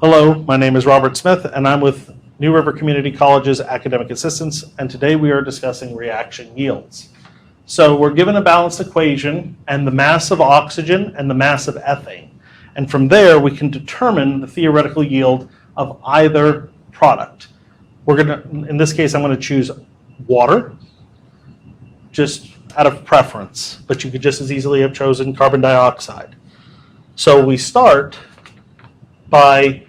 Hello, my name is Robert Smith, and I'm with New River Community College's Academic Assistants, and today we are discussing reaction yields. So we're given a balanced equation and the mass of oxygen and the mass of ethane. And from there, we can determine the theoretical yield of either product. In this case, I'm going to choose water, just out of preference, but you could just as easily have chosen carbon dioxide. So we start by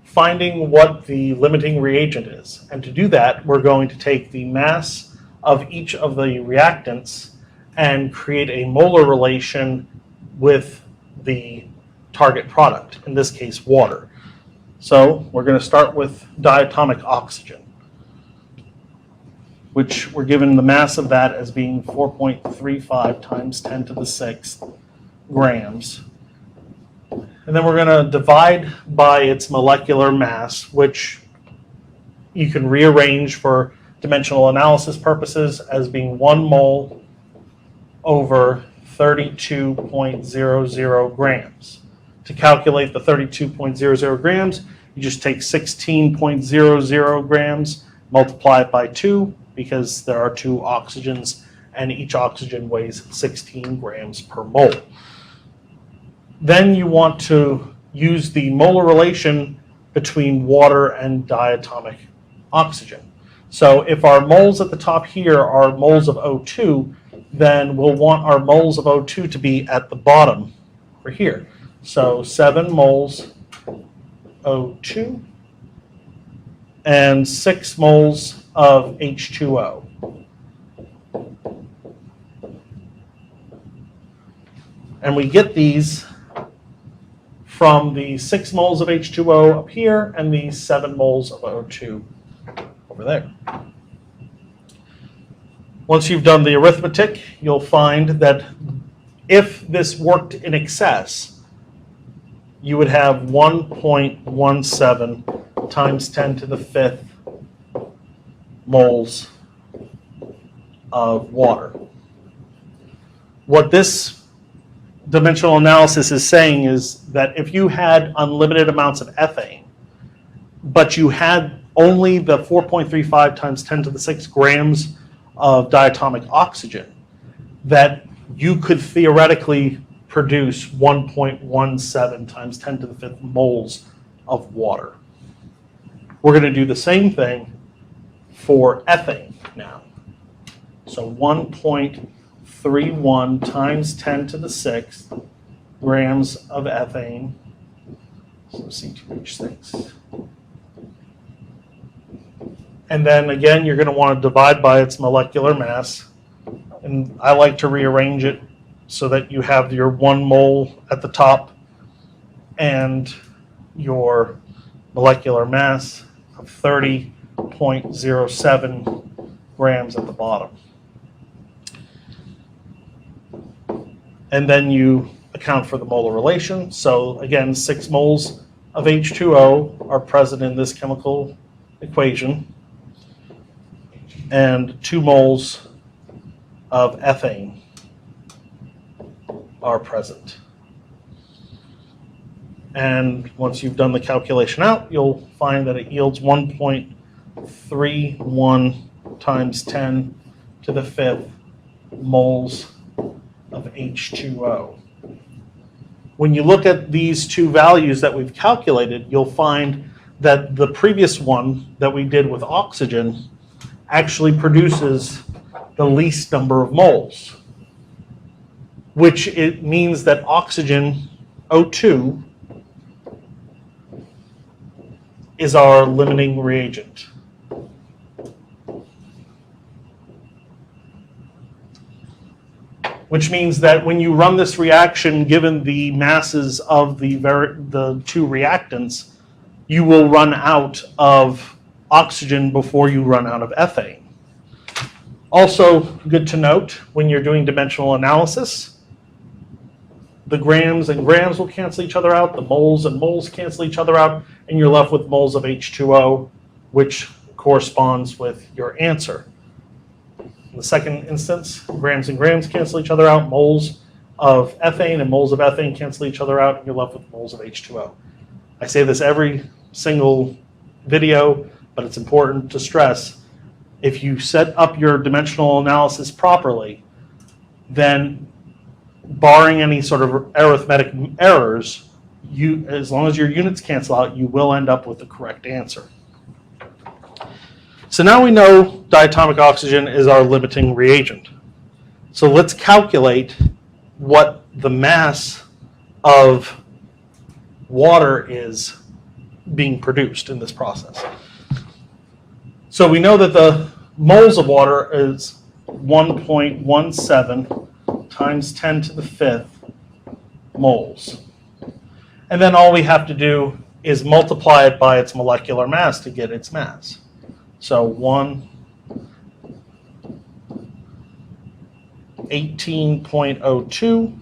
finding what the limiting reagent is. And to do that, we're going to take the mass of each of the reactants and create a molar relation with the target product, in this case, water. So we're going to start with diatomic oxygen, which we're given the mass of that as being 4.35 times 10 to the 6th grams. And then we're going to divide by its molecular mass, which you can rearrange for dimensional analysis purposes as being 1 mole over 32.00 grams. To calculate the 32.00 grams, you just take 16.00 grams, multiply it by 2, because there are 2 oxygens, and each oxygen weighs 16 grams per mole. Then you want to use the molar relation between water and diatomic oxygen. So if our moles at the top here are moles of O2, then we'll want our moles of O2 to be at the bottom over here. So 7 moles O2 and 6 moles of H2O. And we get these from the 6 moles of H2O up here and the 7 moles of O2 over there. Once you've done the arithmetic, you'll find that if this worked in excess, you would have 1.17 times 10 to the 5th moles of water. What this dimensional analysis is saying is that if you had unlimited amounts of ethane, but you had only the 4.35 times 10 to the 6 grams of diatomic oxygen, that you could theoretically produce 1.17 times 10 to the 5th moles of water. We're going to do the same thing for ethane now. So 1.31 times 10 to the 6th grams of ethane. So C2H6. And then again, you're going to want to divide by its molecular mass. And I like to rearrange it so that you have your 1 mole at the top and your molecular mass of 30.07 grams at the bottom. And then you account for the molar relation. So again, 6 moles of H2O are present in this chemical equation, and 2 moles of ethane are present. And once you've done the calculation out, you'll find that it yields 1.31 times 10 to the 5th moles of H2O. When you look at these two values that we've calculated, you'll find that the previous one that we did with oxygen actually produces the least number of moles, which it means that oxygen, O2, is our limiting reagent. Which means that when you run this reaction, given the masses of the 2 reactants, you will run out of oxygen before you run out of ethane. Also, good to note, when you're doing dimensional analysis, the grams and grams will cancel each other out, the moles and moles cancel each other out, and you're left with moles of H2O, which corresponds with your answer. In the second instance, grams and grams cancel each other out, moles of ethane and moles of ethane cancel each other out, and you're left with moles of H2O. I say this every single video, but it's important to stress, if you set up your dimensional analysis properly, then barring any sort of arithmetic errors, as long as your units cancel out, you will end up with the correct answer. So now we know diatomic oxygen is our limiting reagent. So let's calculate what the mass of water is being produced in this process. So we know that the moles of water is 1.17 times 10 to the 5th moles. And then all we have to do is multiply it by its molecular mass to get its mass. So 18.02,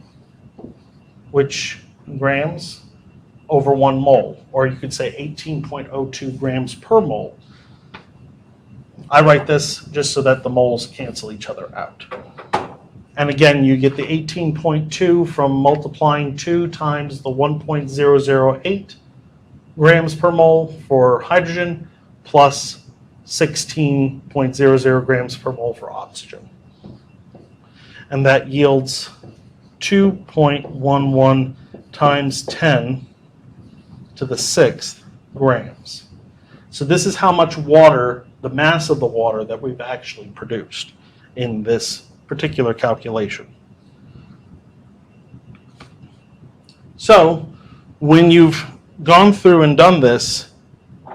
which grams over 1 mole, or you could say 18.02 grams per mole. I write this just so that the moles cancel each other out. And again, you get the 18.2 from multiplying 2 times the 1.008 grams per mole for hydrogen plus 16.00 grams per mole for oxygen. And that yields 2.11 times 10 to the 6th grams. So this is how much water, the mass of the water that we've actually produced in this particular calculation. So when you've gone through and done this,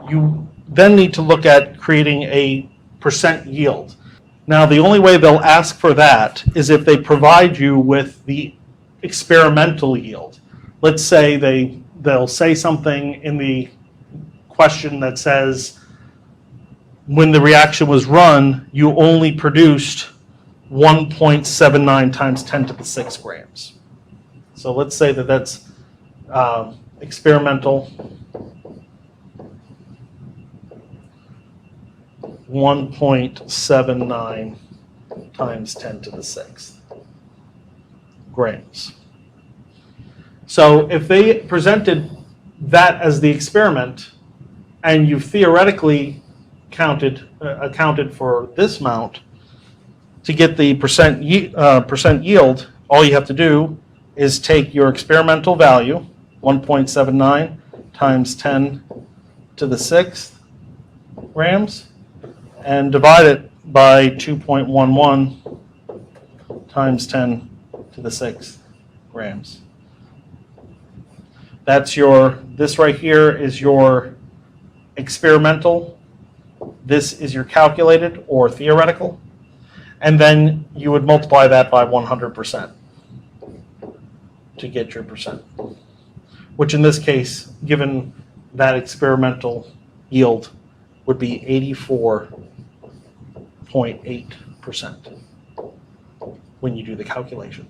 you then need to look at creating a percent yield. Now, the only way they'll ask for that is if they provide you with the experimental yield. Let's say they'll say something in the question that says, when the reaction was run, you only produced 1.79 times 10 to the 6 grams. So let's say that that's experimental 1.79 times 10 to the 6th grams. So if they presented that as the experiment and you theoretically accounted for this amount, to get the percent yield, all you have to do is take your experimental value, 1.79 times 10 to the 6th grams, and divide it by 2.11 times 10 to the 6th grams. This right here is your experimental. This is your calculated or theoretical. And then you would multiply that by 100% to get your percent, which in this case, given that experimental yield, would be 84.8% when you do the calculation.